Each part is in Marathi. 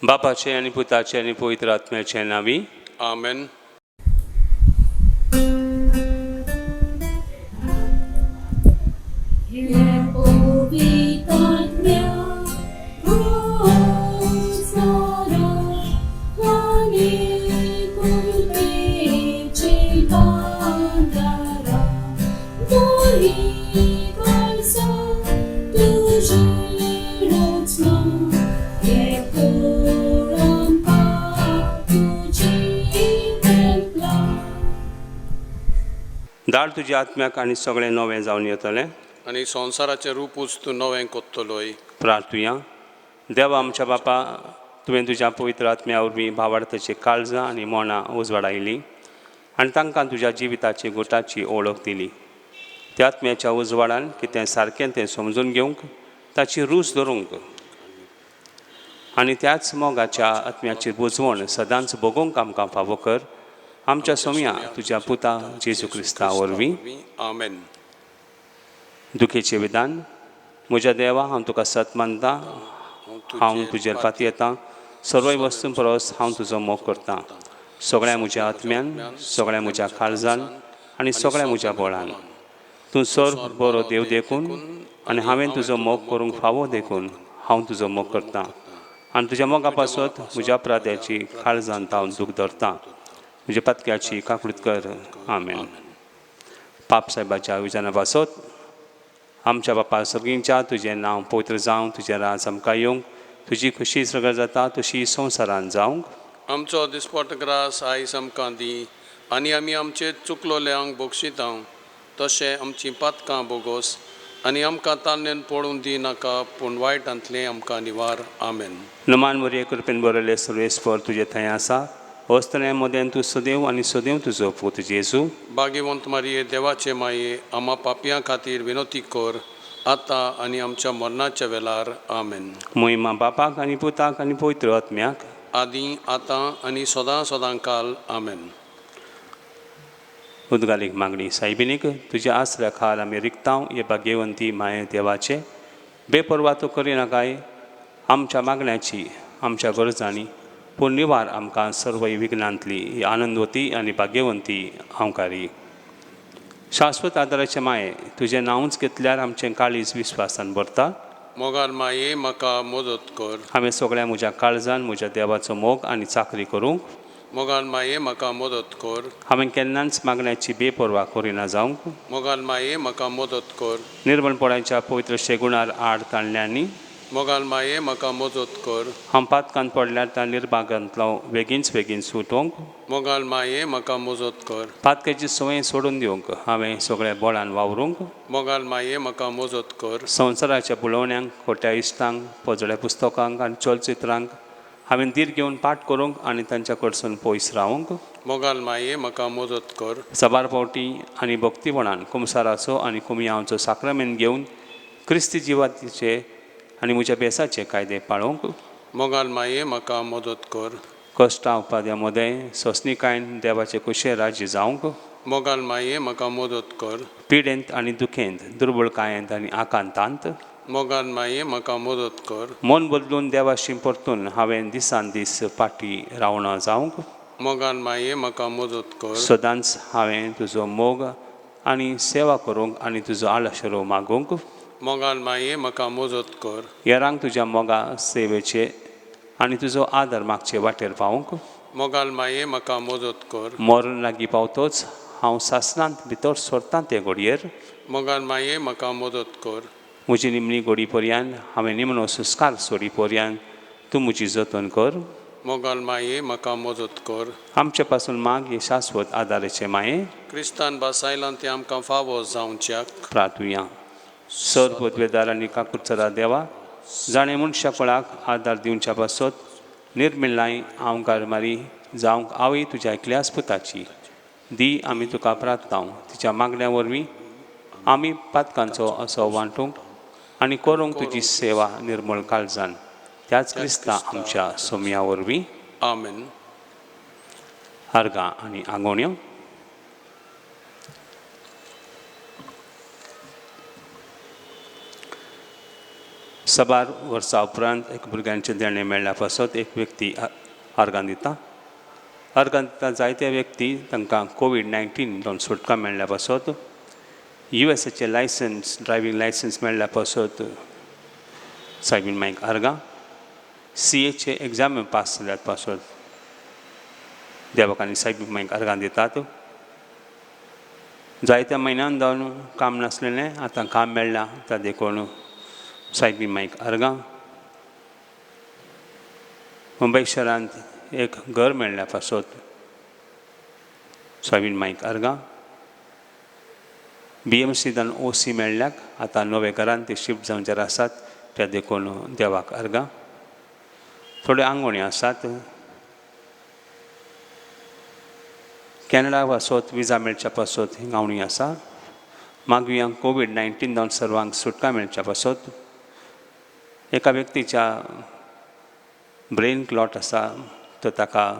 बापाचे आणि पुताचे आणि पवित्र आत्म्याचे नावी आमेन. धाड तुझ्या आत्म्याक आणि सगळें नवें जावन येतलें. आनी संवसाराचें रूपूच तूं नवें कोत्तलोय. प्रार्थुया. देवा आमच्या बापा, तुवें तुज्या पवित्र आत्म्या वरवीं भावार्थाची काळजां आनी मोनां उजवाडायलीं आनी तांकां तुज्या जिविताची गुटाची ओळख दिली. त्या आत्म्याच्या उजवाडान कितें सारकें तें समजून घेवंक, ताची रूच धरूंक आनी त्याच मोगाच्या आत्म्याची बुजवण सदांच भोगूंक आमकां फावो कर. आमच्या सोम्या तुज्या पुता जेजू क्रिस्ता वरवीं. आमेन. दुखेचे विधान. म्हज्या देवा, हांव तुका सत मानतां, हांव तुजेर पाती येतां. सर्व वस्तूं परस हांव तुजो मोग करतां. सगळ्या म्हज्या आत्म्यान, सगळ्या म्हज्या काळजान आनी सगळ्या म्हज्या बळान. तूं सर्व बरो देव देखून आनी हांवें तुजो मोग करूंक फावो देखून हांव तुजो मोग करतां आनी तुज्या मोगा पासत म्हज्या अपराध्याची काळजान हांव दूख धरतां. म्हज्या पत्क्याची काकूट कर. आमेन. पाप साहेबाच्या विजाना पासत. आमच्या बापा सर्गींच्या तुजें नांव पवित्र जावं, तुजें राज आमकां येवंक, तुजी खुशी सगळ्या जाता तशी संवसारान जावंक. आमचो दिसपट ग्रास आयज आमकां दी आनी आमी आमचे चुकलोल्यांक बक्षितां, तशें आमचीं पातकां बोगोस आनी आमकां ताल्लेन पडून दी नाका, पूण वायटांतलें आमकां निवार. आमेन. नमान मोरये कृपेन बरयले सर्वेस्पर तुजे थंय आसा. वस्तनें मोदें तूं सदैव आनी सदैव तुजो पूत जेजू. भाग्यवंत मारये, देवाचे माये, आम्हा पापयां खातीर विनोती कर, आतां आनी आमच्या मरणाच्या वेळार. आमेन. महिमा बापाक आनी पुताक आनी पवित्र आत्म्याक. आदीं, आतां आनी सदां सदांकाल. आमेन. उदगालीक मागणी. सायबिनीक तुज्या आसऱ्या खाल आमी रिक्तांव. ये भाग्यवंती माये देवाचे बेपरवा तूं करिनाकाय आमच्या मागण्याची, आमच्या गरजांनी, पूण निवार आमकां सर्व विघ्नांतली ही आनंदवती आनी भाग्यवंती हांवकारी. शाश्वत आदाराचे माये, तुजें नांवच घेतल्यार आमचें काळीज विस्वासान भरता. मोगाल माये, म्हाका मदत कर. हांवें सगळ्या म्हज्या काळजान म्हज्या देवाचो मोग आनी चाकरी करूंक. मोगाल माये, म्हाका मदत कर. हांवें केन्नाच मागण्याची बेपरवा करिना जावंक. मोगाल माये, म्हाका मदत कर. निर्मळपणाच्या पवित्र शेगुणार आड ताणल्यांनी. मोगाल माये, म्हाका मदत कर. हांव पातकांत पडल्यार त्या निर्भागांतलो बेगीन सुटोवंक. मोगाल माये, म्हाका मजत कर. पातकेची संवय सोडून दिवंक हांवें सगळें बळान वावरूंक. मोगाल माये, म्हाका मजत कर. संवसाराच्या बुलोवण्यांक, खोट्या इश्टांक, पोजड्या पुस्तकांक आनी चलचित्रांक हांवें धीर घेवन पाठ करूंक आनी तांच्या कडसून पयस रावंक. मोगाल माये, म्हाका मजत कर. सबार पावटी आनी भक्तीपणान कुमसाराचो आनी कुमियांचो साक्रमेंत घेवन क्रिस्ती जिवाचे आनी म्हज्या बेसाचे कायदे पाळोवंक. मोगाल माये, म्हाका मदत कर. कश्टां उपाद्या मदें सोंसणीकायेन देवाचे कुशे राज्य जावंक. मोगाल माये, म्हाका मदत कर. पिडेंत आनी दुखेंत, दुर्बळकायेंत आनी आकांतांत. मोगाल माये, म्हाका मदत कर. मन बदलून देवाशी परतून हांवें दिसान दीस फाटी रावणा जावंक. मोगाल माये, म्हाका मदत कर. सदांच हांवें तुजो मोग आनी सेवा करूंक आनी तुजो आलाशिरो मागूंक. मोगाल माये, म्हाका मजत कर. हेरांक तुज्या मोगा सेवेचे आनी तुजो आदर मागचे वाटेर पावूंक. मोगाल माये, म्हाका मजत कर. मरण लागीं पावतोच हांव सासणांत भितर सरतां ते घडयेर. मोगाल माये, म्हाका मदत कर. म्हजी निमणी घडी पर्यंत, हांवें निमणो सुस्कार सोडी पर्यंत तूं म्हजी जतन कर. मोगाल माये, म्हाका मजत कर. आमचे पासून माग हे शाश्वत आदाराचे माये. क्रिस्तान बासायलान ते आमकां फावो जावच्याक. प्रार्थुया. सर पदवेदार आनी काकुचरा देवा, जाणें मनशा कुळाक आदार दिवच्या पासत निर्मिल्लाय आंवकार मारी जावंक आवय तुज्या एकल्याच पुताची दी. आमी तुका प्रार्थनाव तिच्या मागण्या वरवीं आमी पातकांचो असो वांटूंक आनी करूंक तुजी सेवा निर्मळ काळजान. त्याच क्रिस्ता आमच्या सोम्या वरवीं. आमेन. आर्गां आनी आंगोण्यो. सबार वर्सां उपरांत एक भुरग्यांचें देणें मेळ्ळ्या पासत एक व्यक्ती अर्गां दिता. अर्गां दिता जायते व्यक्ती तांकां कोविड-19 जावन सुटका मेळ्ळ्या पासत USAचें लायसन्स ड्रायव्हिंग लायसन्स मेळ्ळ्या पासत सायबीण मागीर अर्गां CAचे एग्जाम पास जाल्यात पासत देवाक आनी सायबीण मागीर अर्गां दितात. जायत्या म्हयन्यान जावन काम नासलेलें आतां काम मेळ्ळां त्या देखून सायबीण मागीर अर्गां. मुंबय शहरांत एक घर मेळ्ळ्या पासत सायबीण मागीर अर्गां. BMCंतल्यान OC मेळ्ळ्याक आतां नवे घरांत ते शिफ्ट जावंचे आसात त्या देखून देवाक अर्गां. थोड्यो आंगवण्यो आसात. कॅनडा वचत विजा मेळच्या पासत आंगवणी आसा. मागुयांक कोविड-19 जावन सर्वांक सुटका मेळच्या पासत एका व्यक्तीच्या ब्रेन क्लॉट आसा तो ताका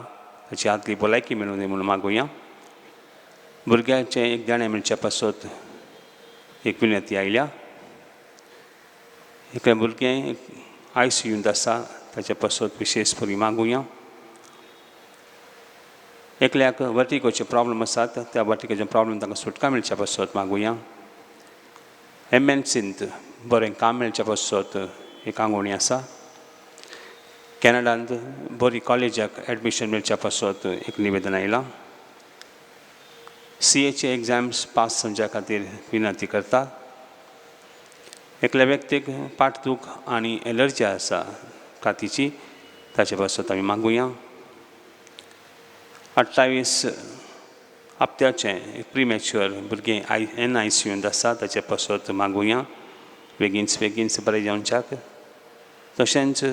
ताची आदली भलायकी मेळूं दी म्हणून मागुया. भुरग्याचें एक देणें मेळच्या पासत एक विनंती आयल्या. एक भुरगें ICUंत आसा ताचे पासत विशेश बरी मागुया. एकल्याक वर्टिगोचे प्रॉब्लेम आसात त्या वर्टिगोचे प्रॉब्लेम तांकां सुटका मेळच्या पासत मागुया. MNCंत बरें काम मेळच्या पासत एक आंगवणी आसा. कॅनडांत बरी कॉलेजाक एडमिशन मेळच्या पासत एक निवेदन आयलां. CAचे एग्जाम्स पास जावच्या खातीर विनंती करता. एकल्या व्यक्तीक पाठदूख आनी एलर्जी आसा कातीची ताचे पासत आमी मागुया. 28 हप्त्याचें एक प्रिमॅच्युअर भुरगें NICUंत आसा ताचे पासत मागुया बेगीनच बरें जावच्याक. तशेंच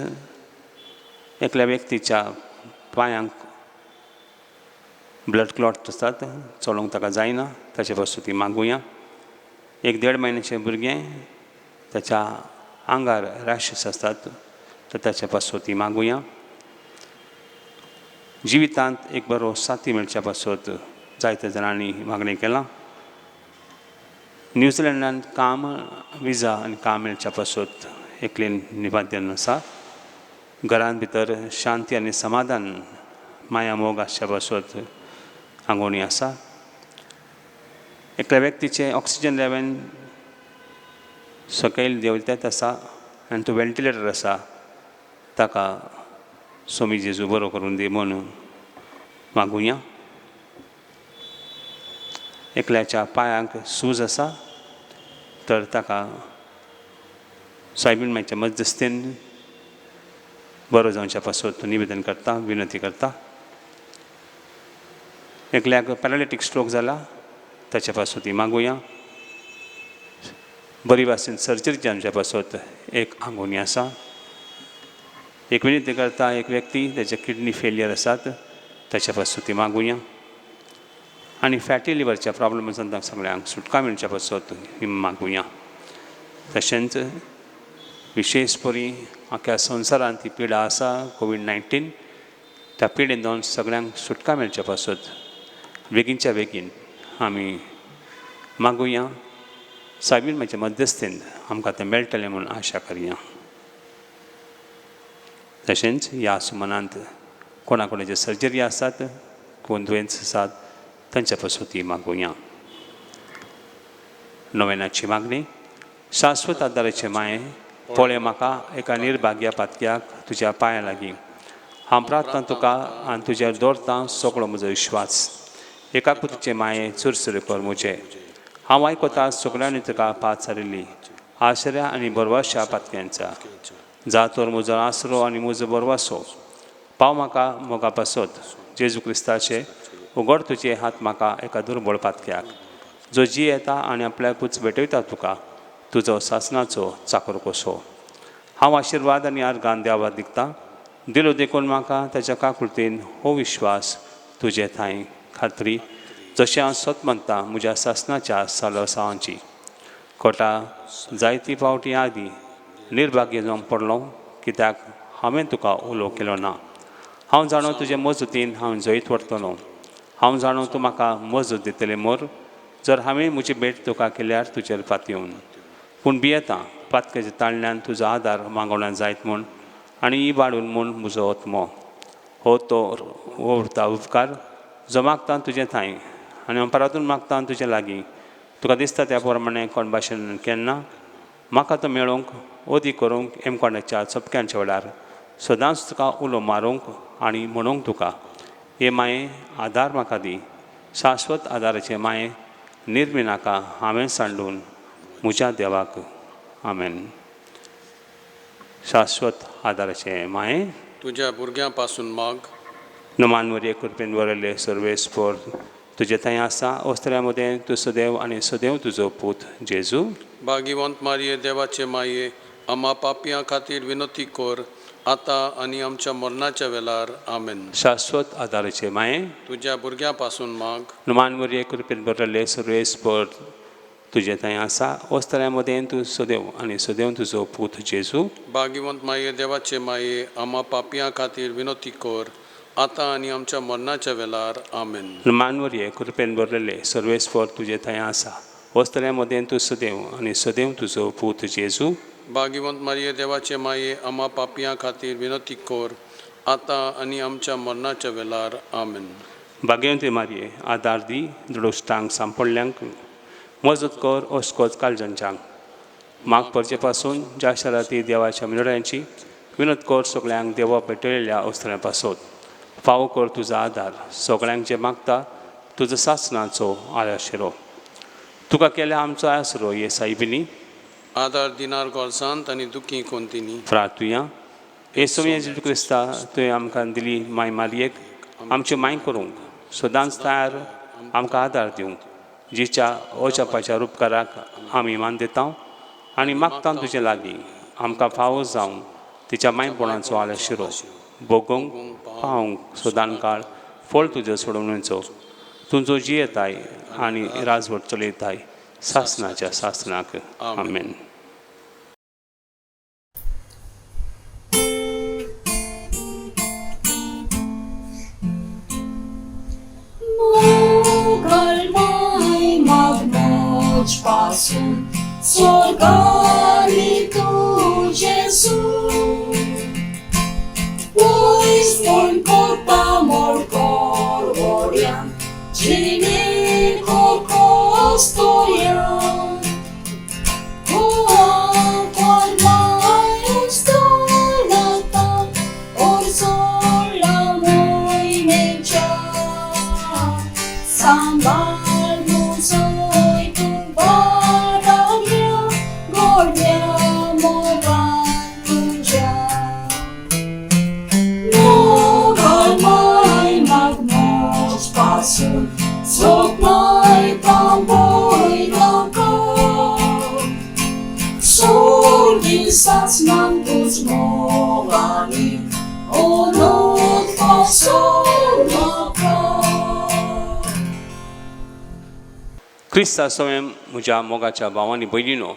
एकल्या व्यक्तीच्या पांयांक ब्लड क्लॉट आसात चलोवंक ताका जायना ताचे पासत मागुया. एक 1.5 म्हयन्याचें भुरगें ताच्या आंगार रॅशेस आसतात तर ताचे पासत मागुया. जिवितांत एक बरो साथी मेळच्या पासत जायत्या जाणांनी मागणी केलां. न्यूझिलंडांत काम विजा आनी काम मेळच्या पासत एकलेन निवेदन आसा. घरांत भितर शांती आनी समाधान माया मोग आसच्या पासत आंगवणी आसा. एकल्या व्यक्तीचें ऑक्सिजन लेवल सकयल देंवतेत आसा आनी तो वेंटिलेटर आसा ताका स्वामी जेजू बरो करून दी म्हूण मागुया. एकल्याच्या पांयांक सूज आसा तर ताका सायबीण मागीरच्या मध्यस्थीन बरो जावच्या पासत निवेदन करता विनंती करता. एकल्याक पॅरालिटीक स्ट्रोक जाला ताचे पासत मागुया. बरी भाशेन सर्जरी जावच्या पासत एक आंगवणी आसा. एक विनंती करता एक व्यक्ती ताचे किडनी फेलियर आसात ताचे पासत मागुया. आनी फॅटी लिवरच्या प्रॉब्लेमांतल्यान तांकां सगळ्यांक सुटका मेळच्या पासत मागुया. तशेंच विशेश बरी आख्या संवसारांत ही पिडा आसा कोविड-19 त्या पिडेंतल्यान सगळ्यांक सुटका मेळच्या पासत बेगीनच्या बेगीन आमी मागुया. सायबीण मागीरच्या मध्यस्थीन आमकां तें मेळटलें म्हूण आशा करया. तशेंच ह्या सुमनांत कोणा कोणाचे सर्जरी आसात कोण दुयेंस आसात तांच्या पासत मागुया. नोवेनाची मागणी. शाश्वत आदाराचे माये पळय म्हाका एका निर्भाग्या पातक्याक तुज्या पांया लागीं. हांव प्रार्थना तुका आनी तुजेर दवरतां सगळो म्हजो विश्वास. एकाकुतीचे माये चुरचुरे कर म्हजे. हांव आयकता सगळ्यांनी तुका पाचारिल्ली आश्र्या आनी बरवाशा पातक्यांचा. जातोर म्हजो आसरो आनी म्हजो बरवासो पाव म्हाका मोगा पासत. जेजू क्रिस्ताचे उगड तुजे हात म्हाका एका दुर्बळ पातक्याक जो जी येता आनी आपल्याकूच भेटयता तुका तुजो सासणाचो चाकर कसो. हांव आशिर्वाद आनी आर्गान देवा दिगता. दिलो देखून म्हाका ताच्या काकुळतेन हो विश्वास तुजे थंय खात्री जशें हांव सत म्हणटा म्हज्या सासणाच्या सालसांवांची. खोटा जायती फावटी आदीं निर्भाग्य जावंक पडलो कित्याक हांवें तुका उलो केलो ना. हांव जाणो तुजे मजतीन हांव जैत व्हरतलो. हांव जाणो तूं म्हाका मजत दितलें मोर जर हांवें म्हजी भेट तुका केल्यार तुजेर पातयेवन. पूण भियेतां पातकेच्या ताळण्यान तुजो आदार मागोवना जायत म्हूण आनी इबाडून म्हूण म्हजो ओत्मो हो तो उरता उपकार जो मागता तुजे थंय आनी हांव परतून मागता तुजे लागीं तुका दिसता त्या प्रमाणे कोण भाशेन केन्ना म्हाका तो मेळोवंक ओदी करूंक एमकोणाच्या चपक्यांच्या वेळार सदांच तुका उलो मारूंक आनी म्हणूंक तुका हे माये आदार म्हाका दी शाश्वत आदाराचे माये निर्मी नाका हांवें सांडून म्हज्या देवाक आमेन. शाश्वत आदाराचे माये तुज्या भुरग्यां पासून माग नमानवरी कृपेन वरले सर्वेस्पोर तुजे थंय आसा वस्त्र्या मदें तूं सदैव आनी सदैव तुजो पूत जेजू भागिवंत मारये देवाचे माये आम्हा पापयां खातीर विनोती कोर आतां आनी आमच्या मरणाच्या वेळार आमेन. शाश्वत आदाराचे माये तुज्या भुरग्यां पासून माग नमानवरी कृपेन वरले सर्वेस्पोर तुजे थंय आसा वस्त्र्या मदें तूं सदैव आनी सदैव तुजो पूत जेजू भागिवंत माये देवाचे माये आम्हा पापयां खातीर विनोती कोर आतां आनी आमच्या मरणाच्या वेळार आमेन. मानवरी कृपेन वरले सर्वेस्पोर तुजे थंय आसा वस्त्र्या मदें तूं सदैव आनी सदैव तुजो पूत जेजू भागिवंत मारये देवाचे माये आम्हा पापयां खातीर विनोती कोर आतां आनी आमच्या मरणाच्या वेळार आमेन. भाग्यवंती मारये आदार दी दुडोश्टांक सांपडल्यांक मजत कर ओस्कोच काळजांच्यांक माग परचे पासून ज्या शराती देवाच्या मिनोड्यांची विनोद कर सगळ्यांक देवा पेटयलेल्या अवस्थऱ्यां पासून फावो कर तुजो आदार सगळ्यांक जे मागता तुजो सासणाचो आशिरो तुका केल्या आमचो आसरो ये सायबिनी आदार दिनार गोरसांत आनी दुखी कोंतिनी फ्रातुया येसुया जेजू क्रिस्ता तुवें आमकां दिली माय मारयेक आमची माय करूंक सदांच तयार आमकां आदार दिवंक जिच्या ओचापाच्या उपकाराक आमी मान दिता आनी मागता तुजे लागीं आमकां फावो जावन तिच्या मायपणाचो आशिरो भोगूंक पावूंक सदां काळ फळ तुजे सोडवणेचो तुजो जी येताय आनी राजवट चलयताय सासणाच्या सासणाक आमेन. Pasun sorgani tu Jesu Pois mon corpa mor corvorian Cine cor costorian Qual mai ustonata Or sola moi mecha Sambal Soknai tamboy naka Sorgi satsnan tuzmogani Onot pasolaka Crysta सवय म्हज्या मोगाच्या भावांनी भयणीनो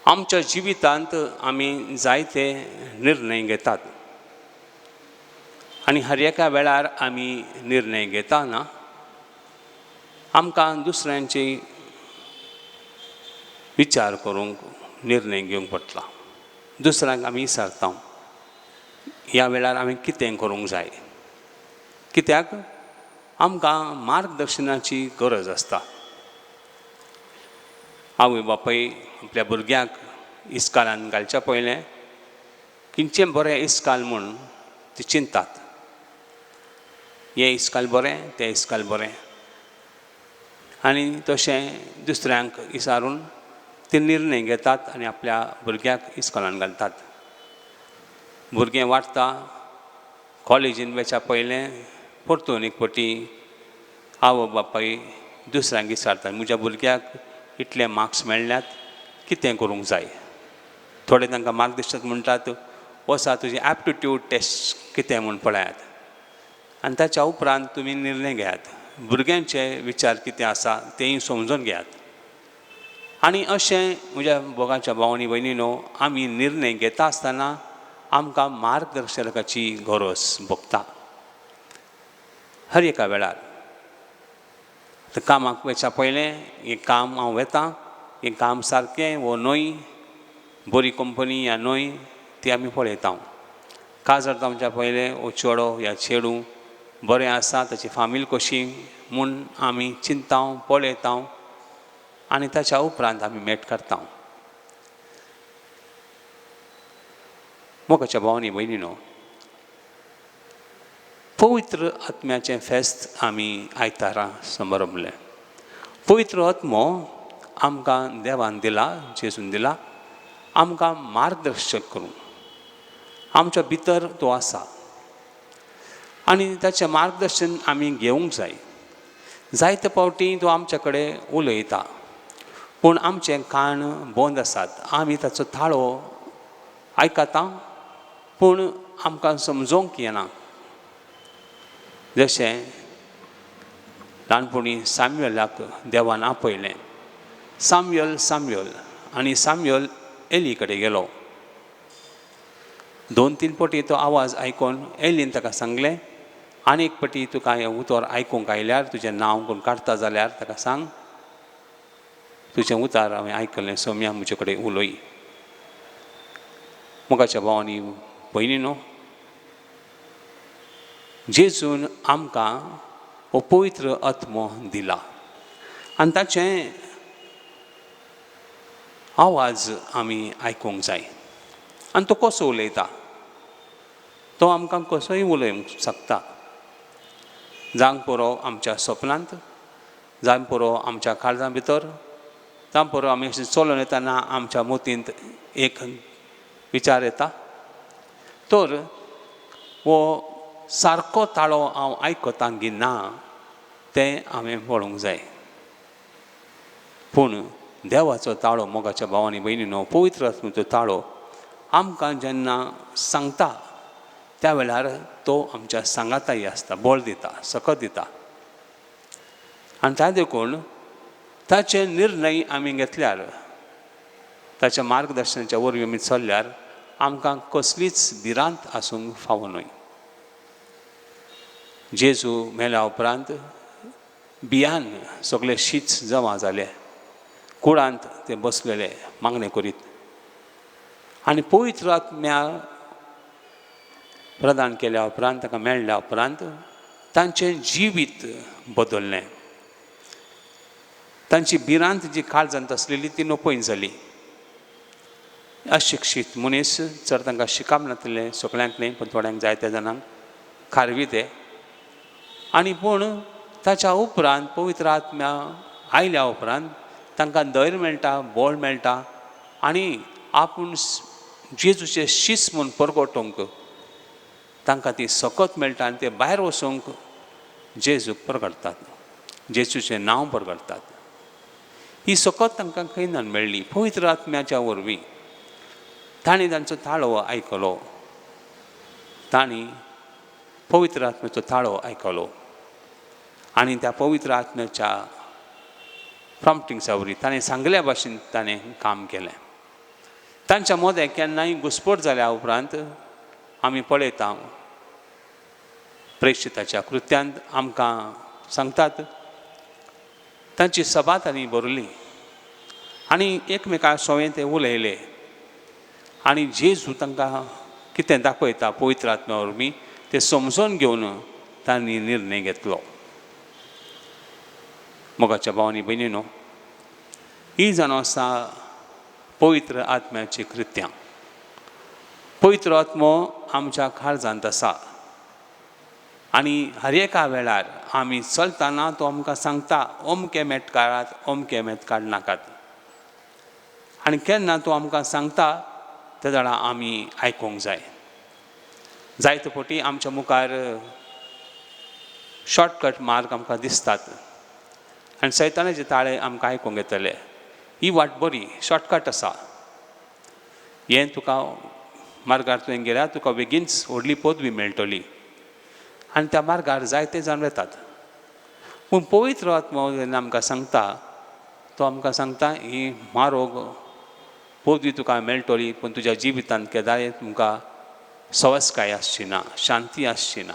आमच्या जिवितांत आमी जायते निर्णय घेतात आनी हर एका वेळार आमी निर्णय घेताना आमकां दुसऱ्यांचे विचार करूंक निर्णय घेवंक पडटा. दुसऱ्यांक आमी विचारता ह्या वेळार हांवें कितें करूंक जाय कित्याक आमकां मार्गदर्शनाची गरज आसता. आवय बापाय आपल्या भुरग्याक इस्कालान घालच्या पयलें खंयचें बरें इस्काल म्हूण ती चिंतात. हें इस्काल बरें तें इस्काल बरें आनी तशें दुसऱ्यांक विचारून ते निर्णय घेतात आनी आपल्या भुरग्याक इस्कॉलान घालतात. भुरगें वाडटा कॉलेजीन वचच्या पयलें परतून एक फावटी आवय बापाय दुसऱ्यांक विचारतात म्हज्या भुरग्याक इतले मार्क्स मेळ्ळ्यात कितें करूंक जाय. थोडे तांकां मार्गदर्शक म्हणटात वसा तुजी एप्टिट्यूड टेस्ट कितें म्हूण पळयात आनी ताच्या उपरांत तुमी निर्णय घेयात. भुरग्यांचे विचार कितें आसा तेंय समजून घेयात. आनी अशें म्हज्या बोगाच्या भावांनी भयणीनो आमी निर्णय घेता आसतना आमकां मार्गदर्शकाची गरज भोगता. हर एका वेळार कामाक वचच्या पयलें हें काम हांव वेतां हें काम सारकें वो न्हय बरी कंपनी या न्हय ती आमी पळयता काजर तामच्या पयलें वो चेडो या चेडूं बरें आसा ताची फामील कशी म्हूण आमी चिंतता पळयता आनी ताच्या उपरांत आमी मेट करता मोगाच्या भावांनी भयणीनो पवित्र आत्म्याचें फेस्त आमी आयतारा समारंभलें पवित्र आत्मो आमकां देवान दिला जेजून दिला आमकां मार्गदर्शक करूं आमच्या भितर तो आसा आनी ताचें मार्गदर्शन आमी घेवंक जाय जायते फावटी तो आमचे कडेन उलयता पूण आमचें कान बंद आसात आमी ताचो ताळो आयकता पूण आमकां समजोवंक येना जशें ल्हानपणी साम्युएलाक देवान आपयलें साम्युएल साम्युएल आनी साम्युएल एली कडेन गेलो 2-3 फावटी तो आवाज आयकून एलीन ताका सांगलें आनी एक फावटी तुका हें उतर आयकूंक आयल्यार तुजें नांव कोण काडटा जाल्यार ताका सांग तुजें उतार हांवें आयकलें सोम्या म्हजे कडेन उलय मोगाच्या भावांनी भयणीनो जेजून आमकां हो पवित्र आत्मो दिला आनी ताचें आवाज आमी आयकूंक जाय आनी तो कसो उलयता तो आमकां कसोय उलयंक शकता जावंक पुरो आमच्या सपनांत जावंक पुरो आमच्या काळजां भितर जावंक पुरो आमी अशें चलून येतना आमच्या मतींत एक विचार येता तर हो सारको ताळो हांव आयकतां की ना तें हांवें पळोवंक जाय पूण देवाचो ताळो मोगाच्या भावांनी भयणीनो पवित्र आत्म्याचो ताळो आमकां जेन्ना सांगता त्या वेळार तो आमच्या सांगाताय आसता बळ दिता सकत दिता आनी त्या देखून ताचे निर्णय आमी घेतल्यार ताच्या मार्गदर्शनाच्या वरवीं आमी चल्ल्यार आमकां कसलीच भिरांत आसूंक फावो न्हय जेजू मेल्या उपरांत बियान सगळे शीच जमा जाले कुळांत ते बसलेले मागणे करीत आनी पवित्र आत्म्या प्रदान केल्या उपरांत ताका मेळ्ळ्या उपरांत तांचें जिवीत बदल्लें तांची भिरांत जी काळजांत आसलेली ती नोपयन जाली अशिक्षीत मनीस जर तांकां शिकप नासलें सगळ्यांक न्ही पूण थोड्यांक जायत्या जाणांक खारवी ते आनी पूण ताच्या उपरांत पवित्र आत्म्या आयल्या उपरांत तांकां धैर्य मेळटा बळ मेळटा आनी आपूण जेजूचे शीस म्हूण परगटोवंक तांकां ती सकत मेळटा आनी ते भायर वचूंक जेजूक परगडटात जेजूचें नांव परगडटात ही सकत तांकां खंयच्यान मेळ्ळी पवित्र आत्म्याच्या वरवीं तांणी तांचो ताळो आयकलो तांणी पवित्र आत्म्याचो ताळो आयकलो आनी त्या पवित्र आत्म्याच्या प्रॉम्प्टिंग्सा वरवीं ताणें सांगल्या भाशेन ताणें काम केलें तांच्या मदें केन्नाय घुसपट जाल्या उपरांत आमी पळयता प्रेक्षिताच्या कृत्यांत आमकां सांगतात तांची सभा तांणी भरली आनी एकमेकां सोयें ते उलयले आनी जेजू तांकां कितें दाखयता पवित्र आत्म्या वरवीं तें समजून घेवन तांणी निर्णय घेतलो मोगाच्या भावांनी भयणीनो ही जावन आसा पवित्र आत्म्याची कृत्यां पवित्र आत्मो आमच्या काळजांत आसा आनी हर एका वेळार आमी चलतना तो आमकां सांगता अमके मेट काडात अमके मेट काड नाकात आनी केन्ना तो आमकां सांगता त्या वेळा आमी आयकूंक जाय जायते फावटी आमच्या मुखार शॉर्टकट मार्ग आमकां दिसतात आनी सैतानाचे ताळे आमकां आयकूंक येतले ही वाट बरी शॉर्टकट आसा हें तुका मार्गार तुवें गेल्यार तुका बेगीनच व्हडली पदवी मेळटली आनी त्या मार्गार जायते जाण वेतात पूण पवित्र आत्मो जेन्ना आमकां सांगता तो आमकां सांगता ही म्हारग पदवी तुका मेळटली पूण तुज्या जिवितांत केदाय तुमकां सवस्काय आसची ना शांती आसची ना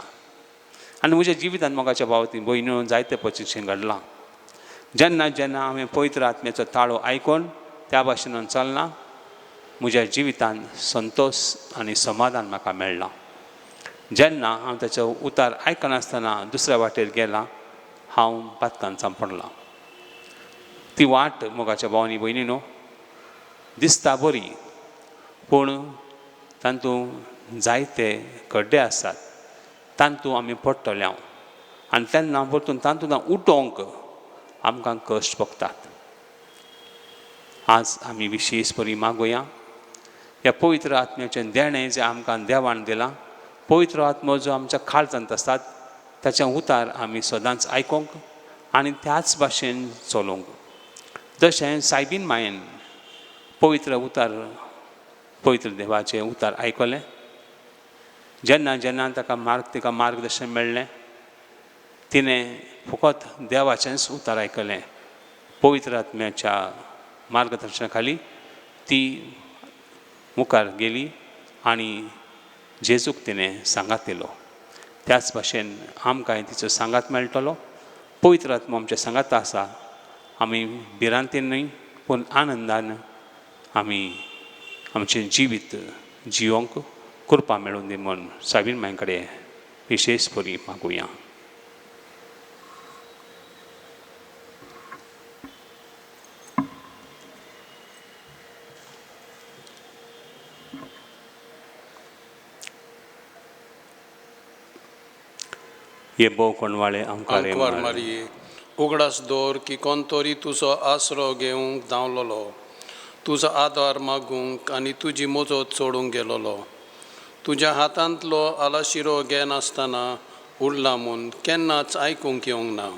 आनी म्हज्या जिवितांत मोगाच्या भावाती भयण्यो जायते पचिशें घडलां जेन्ना जेन्ना हांवें पवित्र आत्म्याचो ताळो आयकून त्या भाशेन चलना म्हज्या जिवितांत संतोश आनी समाधान म्हाका मेळ्ळां. जेन्ना हांव ताचो उतार आयकनासतना दुसऱ्या वाटेर गेलां हांव पातकान चांपडलां. ती वाट मोगाच्या भावांनी भयणीनो दिसता बरी, पूण तातूंत जायते खड्डे आसात, तातूंत आमी पडटले हांव आनी तेन्ना परतून तातूंत उठोवंक आमकां कश्ट भोगतात. आज आमी विशेश बरी मागुया ह्या पवित्र आत्म्याचें देणें जें आमकां देवान दिलां, पवित्र आत्मो जो आमच्या काळजांत आसात ताचें उतार आमी सदांच आयकूंक आनी त्याच भाशेन चलोवंक. जशें सायबीन मायेन पवित्र देवाचें उतार आयकलें, जेन्ना जेन्ना तिका मार्गदर्शन मेळ्ळें तिणें फकत देवाचेंच उतार आयकलें. पवित्र आत्म्याच्या मार्गदर्शना खाली ती मुखार गेली आनी जेजूक तिणें सांगात दिलो. त्याच भाशेन आमकांय तिचो सांगात मेळटलो. पवित्र आत्मो आमच्या सांगात आसा. आमी भिरांतीन न्हय पूण आनंदान आमी आमचें जिवीत जिवंक कृपा मेळून दी म्हूण सायबीन मांय कडेन विशेश बरी मागुया. ये भोव कोणवाळे आमकां रे मारये उगडास दवर की कोण तरी तुजो आसरो घेवंक धांवलोलो, तुजो आदार मागूंक आनी तुजी मजत सोडूंक गेलोलो. तुज्या हातांतलो आलाशिरो घेनासतना उरला म्हूण केन्नाच आयकूंक येवंक ना.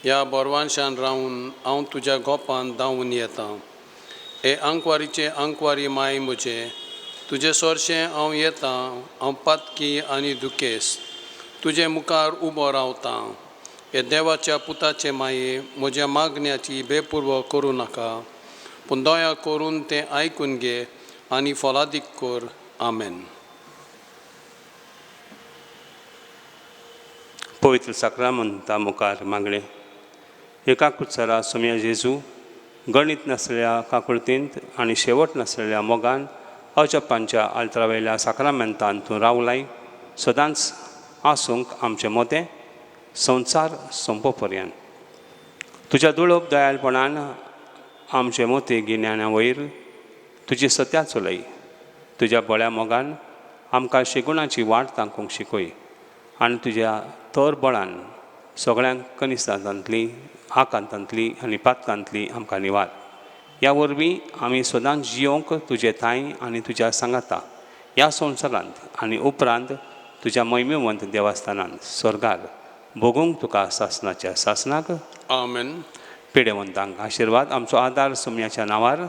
ह्या बोरवांशान रावन हांव तुज्या गोपान धांवून येतां. हे आंकवारीचे आंकवारी माय म्हजे, तुजें सोरशें हांव येतां. हांव पातकी आनी दुखेस्त तुजे मुखार उबो रावतां. हे देवाच्या पुताचे माये म्हज्या मागण्याची बेपुरवो करूं नाका, पूण दया करून तें आयकून घे आनी फलादीक कर. आमेन. पवित्र साक्रामेंता मुखार मागणें. एका कुत्सरा सोम्या जेजू गणीत नासलेल्या काकुळतींत आनी शेवट नासलेल्या मोगान अजपांच्या आल्तरावेल्या साक्रामेंतान तूं रावलाय सदांच आसूंक आमचें मोतें संवसार सोंपो पर्यंत. तुज्या दुळोप दयाळपणान आमचे मोती गिन्याना वयर तुजी सत्या चलय. तुज्या बळ्या मोगान आमकां शेगुणाची वाट तांकूंक शिकय आनी तुज्या तर बळान सगळ्यांक कनिसांतांतली आकांतांतली आनी पातकांतली आमकां निवार. ह्या वरवीं आमी सदांच जियोंक तुजे थाय आनी तुज्या सांगाता ह्या संवसारांत आनी उपरांत तुज्या महिमेवंत देवस्थानांत स्वर्गार भोगूंक तुका सासनाच्या सासनाक. आमेन. पिडेवंतांक आशिर्वाद. आमचो आदार सोम्याच्या नांवार.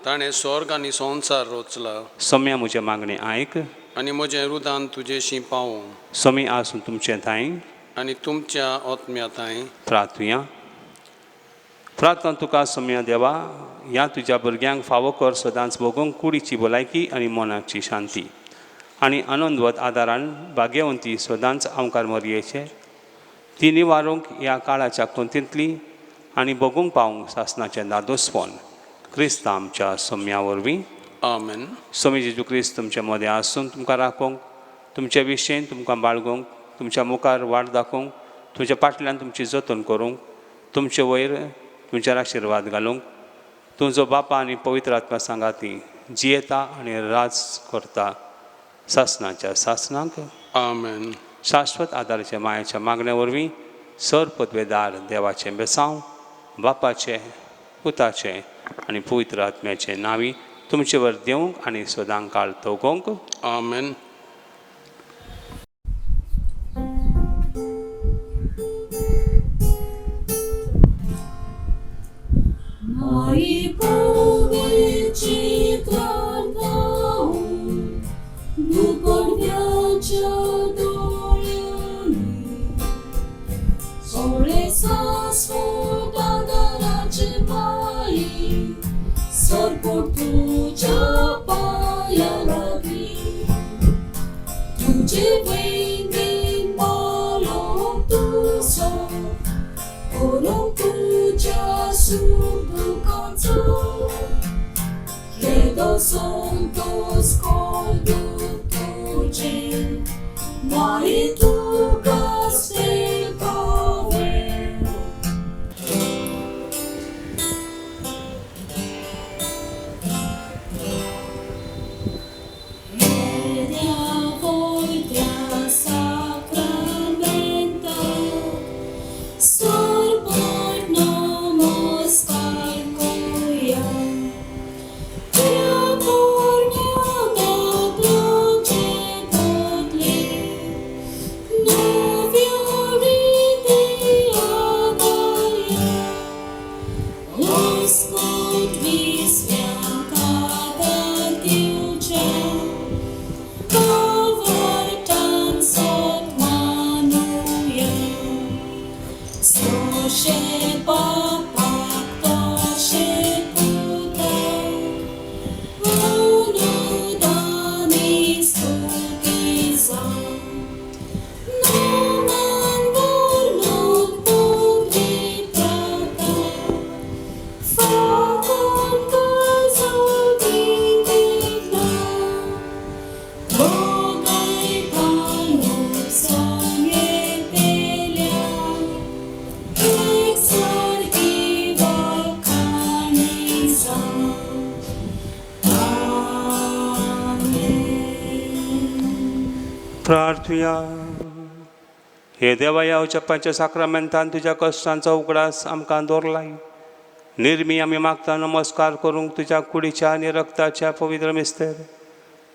ताणें स्वर्ग आनी संवसार रचला. सोम्या म्हजें मागणें आयक आनी म्हजें रुदान तुजेशी पावूं. सोमी आसूं तुमचें थाय आनी तुमच्या आत्म्या थाय. प्रार्थुया. प्रार्थना तुका सोम्या देवा ह्या तुज्या भुरग्यांक फावो कर सदांच भोगूंक कुडीची भलायकी आनी मनाची शांती आनी आनंदवत आदारान भाग्यवंती सदांच आमकां मरयेचे ती निवारूंक ह्या काळाच्या कोंतींतली आनी भोगूंक पावूंक सासनाचें दादोसपण क्रिस्त आमच्या सोम्या वरवीं. आमेन. सोमी जेजू क्रिस्त तुमचे मदें आसून तुमकां राखोवंक, तुमचे विशेन तुमकां बाळगूंक, तुमच्या मुखार वाट दाखोवंक, तुमच्या फाटल्यान तुमची जतन करूंक, तुमचे वयर तुमचेर आशिर्वाद घालूंक, तुजो बापा आनी पवित्र आत्मा सांगाती जियेता आनी राज करता सासनाच्या सासनाक. आमेन. शाश्वत आदाराच्या मायाच्या मागण्या वरवीं सर पदवेदार देवाचें बेसांव बापाचें पुताचें आनी पवित्र आत्म्याचें नांवी तुमचे वर देवंक आनी सदां काळ तोगोंक. आमेन. Moi powieci kartału, dukorwiacia dolioni, sole sa swoda daraczy mai, sorportucia pajalabi, tudzie wejmin malom tu so, olom tudzie sub ducățău, credo santos conductuce, mai tu castel pavel. Edea voitea sacramenta, sorbor namaskar koya, prea pornea da place potle, novia ridia daria, Господь висвяка да тюча, Повартан сотмануя, Стоше папа, ктоше путак, Унудани стукизам, Номан вольнут пудри пратак, Факон казалдинdigna, Bogaj Panu samietelia, exarchival canizam. Amen. प्रार्थूया. हे देवा, या उच्चपाच्या साक्रामेंतान तुझ्या कष्टांचा उगडास आमकां दवरलाय. निर्मी आमी मागता नमस्कार करूंक तुज्या कुडीच्या आनी रक्ताच्या पवित्र मिस्तेर.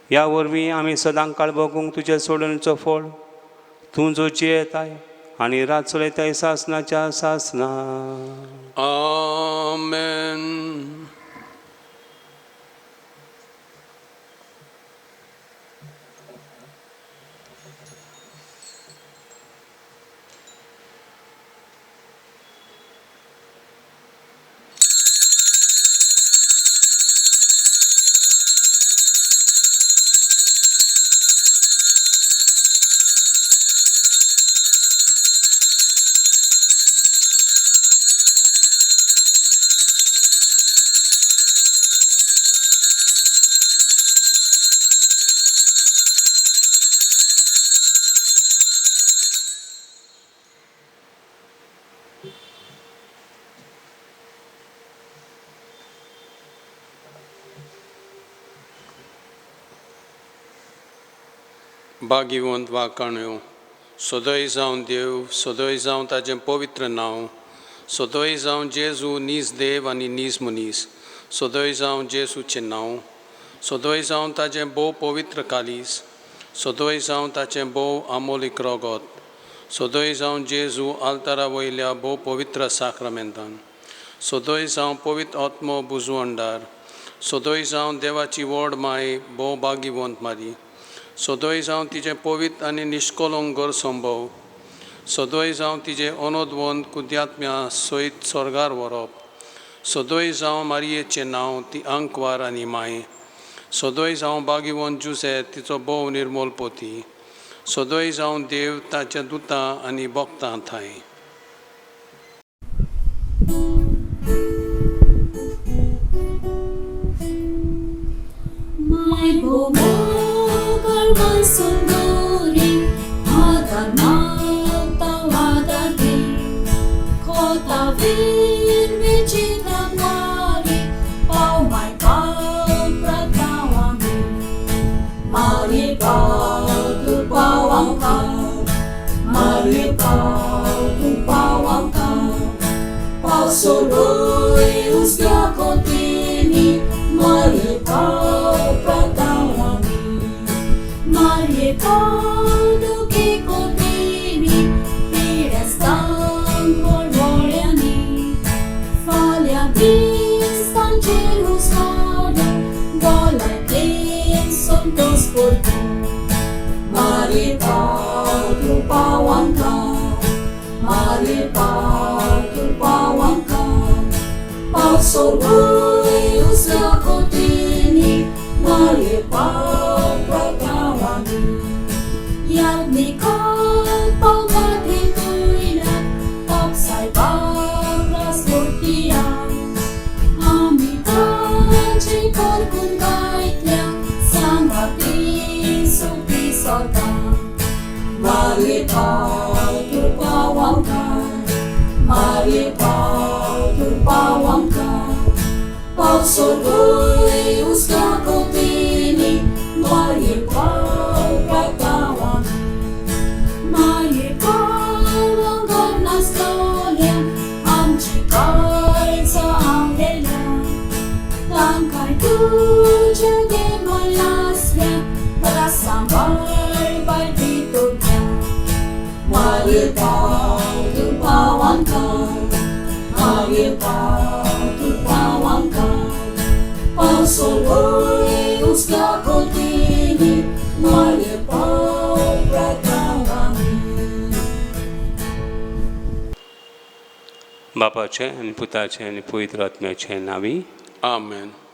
ह्या वरवीं आमी सदां काळ भोगूंक तुजे सोडणीचो फळ, तूं जो जियेताय आनी रात चलयताय सासनाच्या सासना. Amen. भाग्यवंत वाकाण्यो, सदोय जावन देव, सदोय जावन ताजें पवित्र नांव, सदोय जावन जेजू नीज देव आनी नीज मनीस, सदोय जावन जेजूचें नांव, सदोय जावन ताजें भोव पवित्र कालीस, सदोय जावन ताचें भोव आमोलीक रोगोत, सदोय जावन जेजू आल्तारा वयल्या भोव पवित्र साक्रामेंतान, सदोय जावन पवित्र आत्मो बुजवंडार, सदोय जावन देवाची व्हड माय भोव भाग्यवंत मारी, सदोय जावन तिजें पवित्र आनी निश्कोलंक घर संभव, सदोय जावन तिजें अनोदवंत कुद्यात्म्या सयत स्वर्गार व्हरप, सदोय जावन मारयेचें नांव ती आंकवार आनी माय, सदोय जावन भाग्यवंत जुसे तिचो भोव निर्मोल पोती, सदोय जावन देव ताच्या दुतां आनी भक्तां थंय. My bomogal masunduri, agar mata wadagi, kota vir vichita mari, pau mai pau pratawami, mari pau tu pawangkau, mari pau tu pawangkau, pau surui usga kontini, mari pau pratawami, mari pau duki kontini, pirestan polvoriani, falea bistan cerus vada, gola plin sontos portu, mari pau tu pawangkau, mari pau tu pawangkau, pau surui usga kontini, mari pau pratawami, yagnikat pau matituina, paksay pagras murtian, Malipay tupawang ka, malipay tupawang ka. Pagsuloy usga ko tini, malipay pagtawang. Malipay ang ganas kalian, ang chikay sa anghela. Tangkay tuja de malasya, berasambay bay dito niya. Malipay tupawang ka, malipay tupawang ka. Pagsuloy usga ko tini, malipay pagtawang. बापाचे आणि पुताचे आणि पवित्र आत्म्याचे नावी Amen.